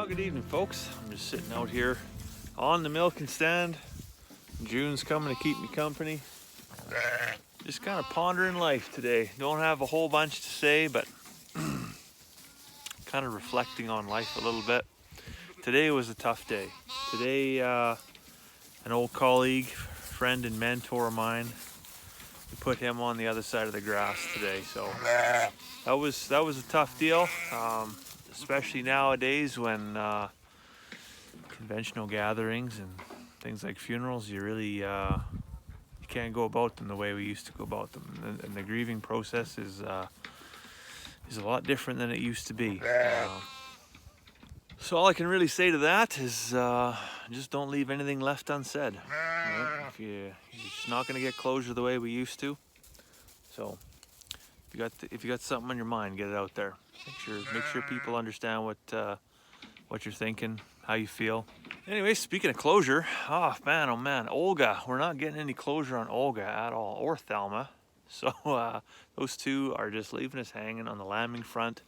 Good evening, folks. I'm just sitting out here on the milking stand. June's coming to keep me company. Just kind of pondering life today. Don't have a whole bunch to say, but kind of reflecting on life a little bit. Today was a tough day. Today, an old colleague, friend, and mentor of mine, we put him on the other side of the grass today. So that was a tough deal, especially nowadays when conventional gatherings and things like funerals, you really you can't go about them the way we used to go about them, and the grieving process is a lot different than it used to be. So all I can really say to that is just don't leave anything left unsaid. Right? You're just not going to get closure the way we used to. So if you got something on your mind, get it out there. Make sure people understand what you're thinking, how you feel. Anyway, speaking of closure, oh man, Olga, we're not getting any closure on Olga at all, or Thelma. So those two are just leaving us hanging on the lambing front,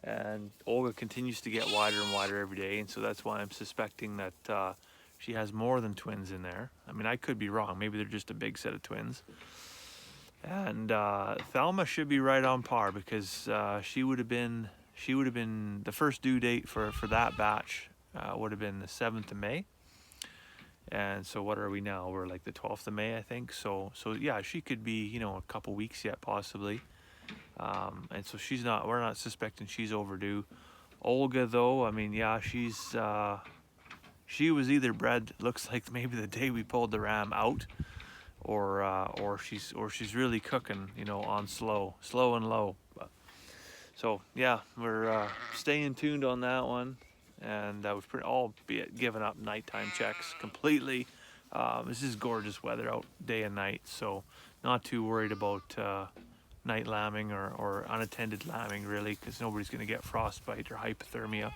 and Olga continues to get wider and wider every day, and so that's why I'm suspecting that she has more than twins in there. I mean, I could be wrong. Maybe they're just a big set of twins. And Thelma should be right on par, because she would have been the first due date for that batch would have been the 7th of May. And so what are we now? We're like the 12th of May, I think. So yeah, she could be, a couple weeks yet, possibly. And so we're not suspecting she's overdue. Olga, though, I mean, yeah, she was either bred, looks like maybe the day we pulled the ram out, or she's really cooking, on slow and low. So yeah, we're staying tuned on that one, and we've all given up nighttime checks completely. This is gorgeous weather out day and night, so not too worried about night lambing or unattended lambing, really, because nobody's going to get frostbite or hypothermia.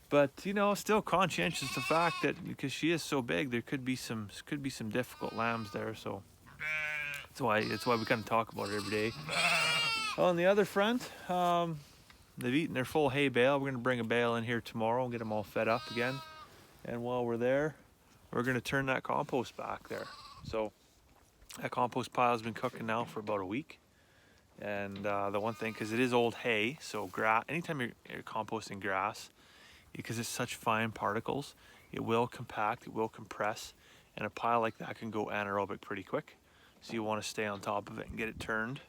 But still conscientious of the fact that because she is so big, there could be some difficult lambs there. So that's why we kind of talk about it every day. On the other front, they've eaten their full hay bale. We're going to bring a bale in here tomorrow and get them all fed up again. And while we're there, we're going to turn that compost back there. So that compost pile has been cooking now for about a week. And the one thing, because it is old hay, so anytime you're composting grass, because it's such fine particles, it will compact, it will compress, and a pile like that can go anaerobic pretty quick. So you want to stay on top of it and get it turned.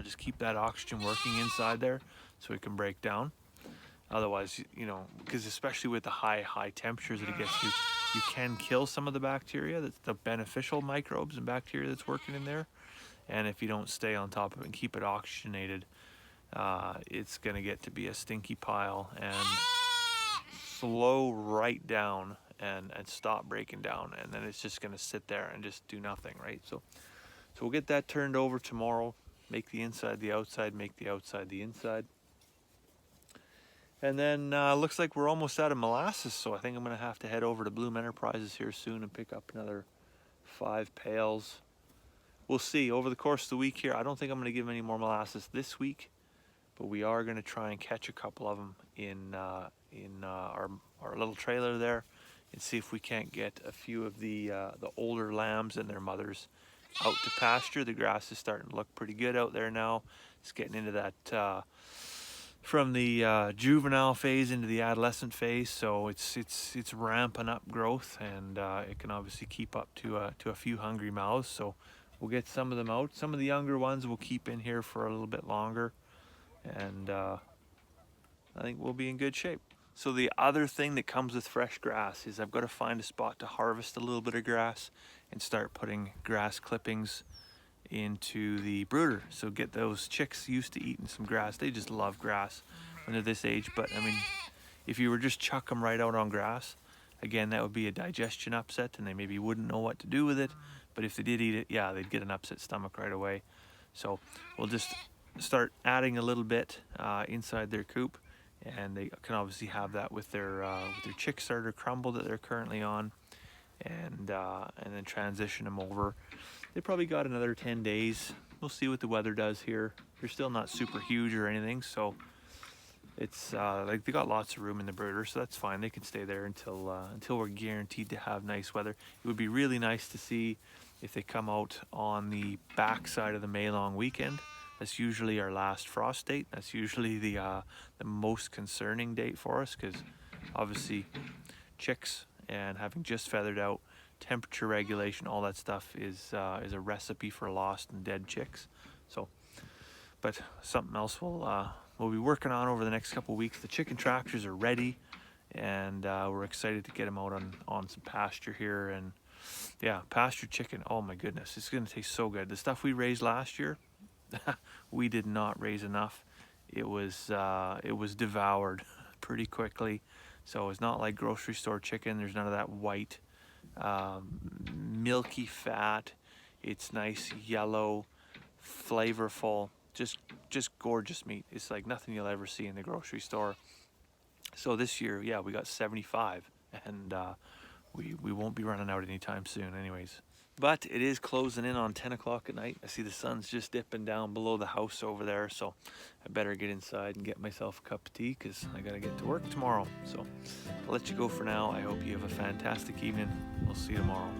Just keep that oxygen working inside there so it can break down. Otherwise, because especially with the high temperatures that it gets to, you can kill some of the bacteria, that's the beneficial microbes and bacteria that's working in there. And if you don't stay on top of it and keep it oxygenated, it's going to get to be a stinky pile and slow right down and stop breaking down. And then it's just going to sit there and just do nothing, right? So we'll get that turned over tomorrow. Make the inside the outside, make the outside the inside. And then looks like we're almost out of molasses, so I think I'm going to have to head over to Bloom Enterprises here soon and pick up another 5 pails. We'll see. Over the course of the week here, I don't think I'm going to give any more molasses this week, but we are going to try and catch a couple of them in our little trailer there and see if we can't get a few of the older lambs and their mothers out to pasture. The grass is starting to look pretty good out there now. It's getting into that from the juvenile phase into the adolescent phase, so it's ramping up growth, and it can obviously keep up to a few hungry mouths. So we'll get some of them out. Some of the younger ones we'll keep in here for a little bit longer, and I think we'll be in good shape. So the other thing that comes with fresh grass is I've got to find a spot to harvest a little bit of grass and start putting grass clippings into the brooder. So get those chicks used to eating some grass. They just love grass when they're this age. But I mean, if you were just chuck them right out on grass, again, that would be a digestion upset, and they maybe wouldn't know what to do with it. But if they did eat it, yeah, they'd get an upset stomach right away. So we'll just start adding a little bit inside their coop, and they can obviously have that with their chick starter crumble that they're currently on, and then transition them over. They probably got another 10 days. We'll see what the weather does here. They're still not super huge or anything, so It's like they got lots of room in the brooder, so that's fine. They can stay there until we're guaranteed to have nice weather. It would be really nice to see if they come out on the back side of the May long weekend. That's usually our last frost date. That's usually the most concerning date for us, because obviously chicks and having just feathered out, temperature regulation, all that stuff is a recipe for lost and dead chicks. So, but something else we'll be working on over the next couple of weeks. The chicken tractors are ready, and we're excited to get them out on some pasture here. And yeah, pasture chicken, oh my goodness, it's gonna taste so good. The stuff we raised last year, we did not raise enough. It was devoured pretty quickly. So it's not like grocery store chicken. There's none of that white milky fat. It's nice yellow, flavorful, just gorgeous meat. It's like nothing you'll ever see in the grocery store. So this year, yeah, we got 75, and we won't be running out anytime soon anyways. But it is closing in on 10 o'clock at night. I see the sun's just dipping down below the house over there, so I better get inside and get myself a cup of tea, because I gotta get to work tomorrow. So I'll let you go for now. I hope you have a fantastic evening. We'll see you tomorrow.